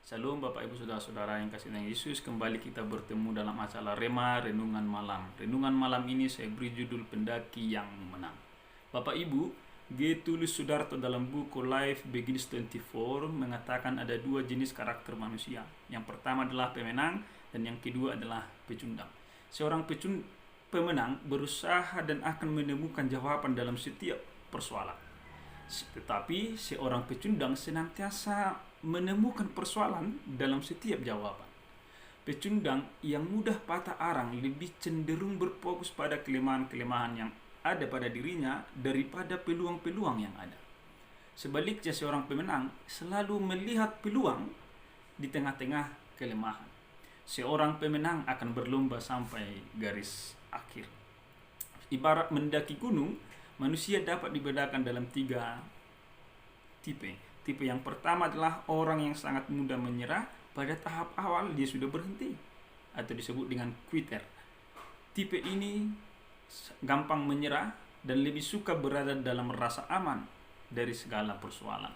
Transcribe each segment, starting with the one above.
Shalom Bapak Ibu Saudara-saudara yang kasih Tuhan Yesus. Kembali kita bertemu dalam acara Rema Renungan Malam. Renungan malam ini saya beri judul Pendaki yang Menang. Bapak Ibu, G. Tulus Sudarto dalam buku Life Begins 24 mengatakan ada dua jenis karakter manusia. Yang pertama adalah pemenang dan yang kedua adalah pecundang. Seorang pemenang berusaha dan akan menemukan jawaban dalam setiap persoalan. Tetapi seorang pecundang senantiasa menemukan persoalan dalam setiap jawaban. Pecundang yang mudah patah arang lebih cenderung berfokus pada kelemahan-kelemahan yang ada pada dirinya daripada peluang-peluang yang ada. Sebaliknya seorang pemenang selalu melihat peluang di tengah-tengah kelemahan. Seorang pemenang akan berlomba sampai garis akhir. Ibarat mendaki gunung, manusia dapat dibedakan dalam 3 tipe. Tipe yang pertama adalah orang yang sangat mudah menyerah pada tahap awal dia sudah berhenti, atau disebut dengan quitter. Tipe ini gampang menyerah dan lebih suka berada dalam rasa aman dari segala persoalan.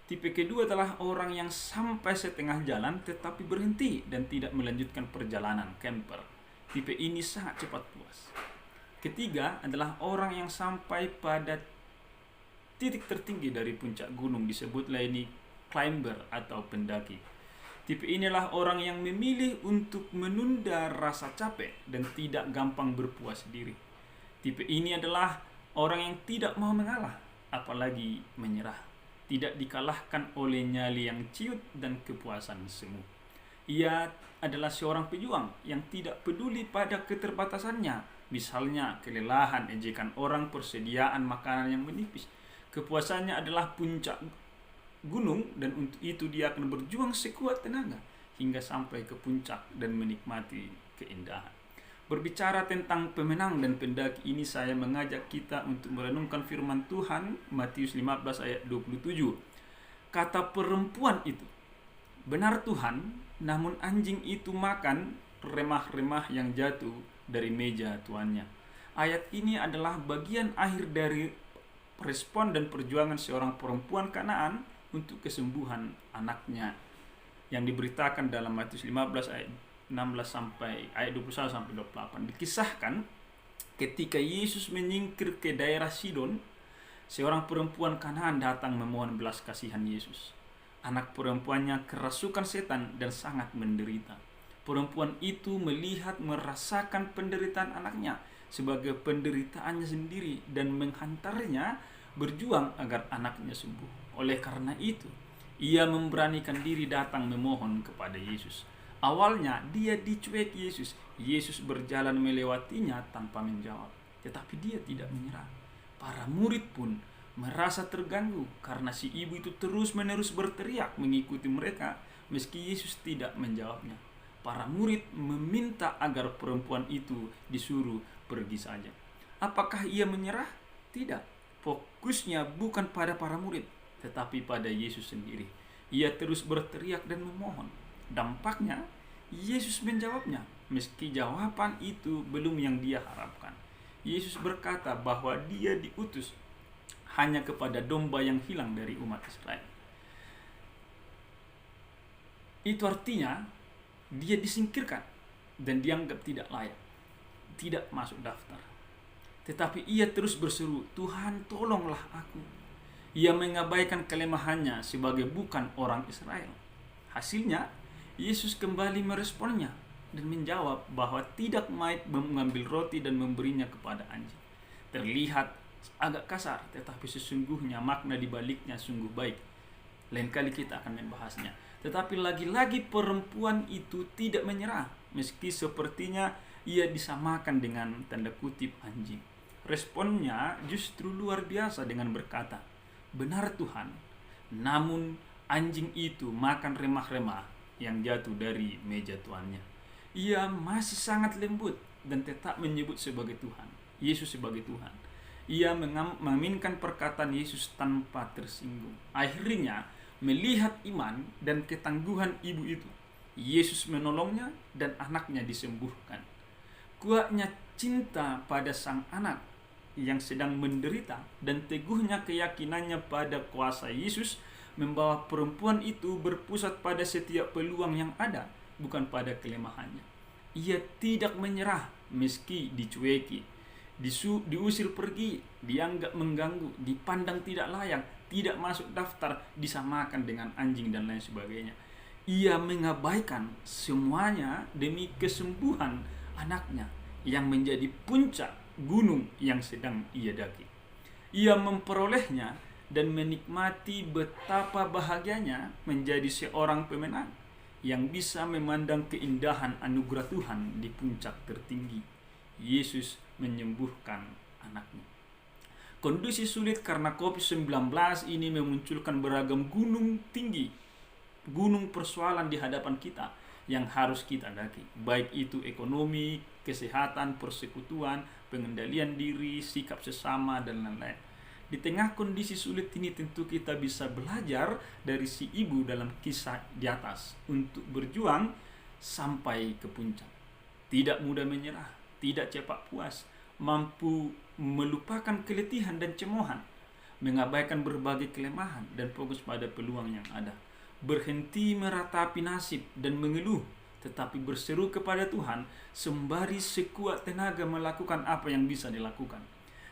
Tipe kedua adalah orang yang sampai setengah jalan tetapi berhenti dan tidak melanjutkan perjalanan, camper. Tipe ini sangat cepat puas. Ketiga adalah orang yang sampai pada titik tertinggi dari puncak gunung, disebutlah ini climber atau pendaki. Tipe inilah orang yang memilih untuk menunda rasa capek dan tidak gampang berpuas diri. Tipe ini adalah orang yang tidak mau mengalah, apalagi menyerah. Tidak dikalahkan oleh nyali yang ciut dan kepuasan semu. Ia adalah seorang pejuang yang tidak peduli pada keterbatasannya, misalnya kelelahan, ejekan orang, persediaan makanan yang menipis. Kepuasannya adalah puncak gunung dan untuk itu dia akan berjuang sekuat tenaga hingga sampai ke puncak dan menikmati keindahan. Berbicara tentang pemenang dan pendaki ini, saya mengajak kita untuk merenungkan firman Tuhan Matius 15 ayat 27. Kata perempuan itu, "Benar Tuhan, namun anjing itu makan remah-remah yang jatuh dari meja tuannya." Ayat ini adalah bagian akhir dari respon dan perjuangan seorang perempuan Kanaan untuk kesembuhan anaknya yang diberitakan dalam Matius 15 ayat 16 sampai ayat 21 sampai 28. Dikisahkan ketika Yesus menyingkir ke daerah Sidon, seorang perempuan Kanaan datang memohon belas kasihan Yesus. Anak perempuannya kerasukan setan dan sangat menderita. Perempuan itu merasakan penderitaan anaknya sebagai penderitaannya sendiri dan menghantarnya berjuang agar anaknya sembuh. Oleh karena itu, ia memberanikan diri datang memohon kepada Yesus. Awalnya dia dicuek Yesus. Yesus berjalan melewatinya tanpa menjawab, tetapi dia tidak menyerah. Para murid pun merasa terganggu karena si ibu itu terus-menerus berteriak mengikuti mereka meski Yesus tidak menjawabnya. Para murid meminta agar perempuan itu disuruh pergi saja. Apakah ia menyerah? Tidak. Fokusnya bukan pada para murid, tetapi pada Yesus sendiri. Ia terus berteriak dan memohon. Dampaknya, Yesus menjawabnya, meski jawaban itu belum yang dia harapkan. Yesus berkata bahwa dia diutus hanya kepada domba yang hilang dari umat Israel. Itu artinya dia disingkirkan dan dianggap tidak layak, tidak masuk daftar. Tetapi ia terus berseru, "Tuhan, tolonglah aku." Ia mengabaikan kelemahannya sebagai bukan orang Israel. Hasilnya, Yesus kembali meresponnya dan menjawab bahwa tidak mengambil roti dan memberinya kepada anjing. Terlihat agak kasar, tetapi sesungguhnya makna di baliknya sungguh baik. Lain kali kita akan membahasnya. Tetapi lagi-lagi perempuan itu tidak menyerah, meski sepertinya ia disamakan dengan tanda kutip anjing. Responnya justru luar biasa dengan berkata, "Benar Tuhan, namun anjing itu makan remah-remah yang jatuh dari meja tuannya." Ia masih sangat lembut dan tetap menyebut sebagai Tuhan, Yesus sebagai Tuhan. Ia mengaminkan perkataan Yesus tanpa tersinggung. Akhirnya, melihat iman dan ketangguhan ibu itu, Yesus menolongnya dan anaknya disembuhkan. Kuatnya cinta pada sang anak yang sedang menderita dan teguhnya keyakinannya pada kuasa Yesus membawa perempuan itu berpusat pada setiap peluang yang ada, bukan pada kelemahannya. Ia tidak menyerah meski dicueki, diusir pergi, dianggap mengganggu, dipandang tidak layak, tidak masuk daftar, disamakan dengan anjing dan lain sebagainya. Ia mengabaikan semuanya demi kesembuhan anaknya yang menjadi puncak gunung yang sedang ia daki. Ia memperolehnya dan menikmati betapa bahagianya menjadi seorang pemenang yang bisa memandang keindahan anugerah Tuhan di puncak tertinggi. Yesus menyembuhkan anaknya. Kondisi sulit karena COVID-19 ini memunculkan beragam gunung tinggi, gunung persoalan di hadapan kita yang harus kita daki, baik itu ekonomi, kesehatan, persekutuan, pengendalian diri, sikap sesama, dan lain-lain. Di tengah kondisi sulit ini tentu kita bisa belajar dari si ibu dalam kisah di atas untuk berjuang sampai ke puncak. Tidak mudah menyerah, tidak cepat puas, mampu melupakan keletihan dan cemoohan, mengabaikan berbagai kelemahan dan fokus pada peluang yang ada. Berhenti meratapi nasib dan mengeluh, tetapi berseru kepada Tuhan sembari sekuat tenaga melakukan apa yang bisa dilakukan.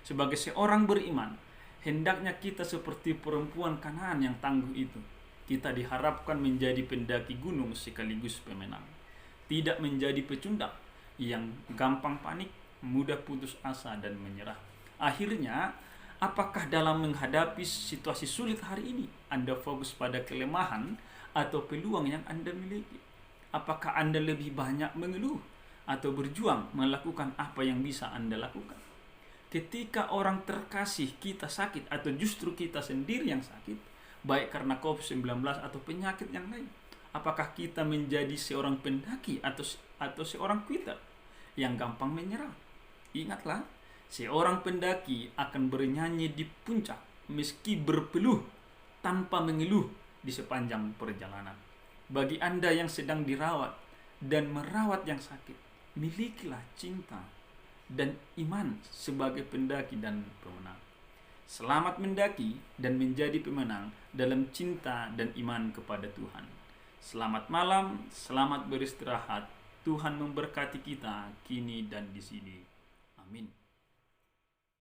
Sebagai seorang beriman, hendaknya kita seperti perempuan Kanaan yang tangguh itu. Kita diharapkan menjadi pendaki gunung sekaligus pemenang. Tidak menjadi pecundang yang gampang panik, mudah putus asa dan menyerah. Akhirnya, apakah dalam menghadapi situasi sulit hari ini Anda fokus pada kelemahan atau peluang yang Anda miliki? Apakah Anda lebih banyak mengeluh atau berjuang melakukan apa yang bisa Anda lakukan? Ketika orang terkasih kita sakit atau justru kita sendiri yang sakit, baik karena COVID-19 atau penyakit yang lain, apakah kita menjadi seorang pendaki atau seorang quitter yang gampang menyerah? Ingatlah, seorang pendaki akan bernyanyi di puncak meski berpeluh tanpa mengeluh di sepanjang perjalanan. Bagi Anda yang sedang dirawat dan merawat yang sakit, milikilah cinta dan iman sebagai pendaki dan pemenang. Selamat mendaki dan menjadi pemenang dalam cinta dan iman kepada Tuhan. Selamat malam, selamat beristirahat. Tuhan memberkati kita kini dan di sini. Amin.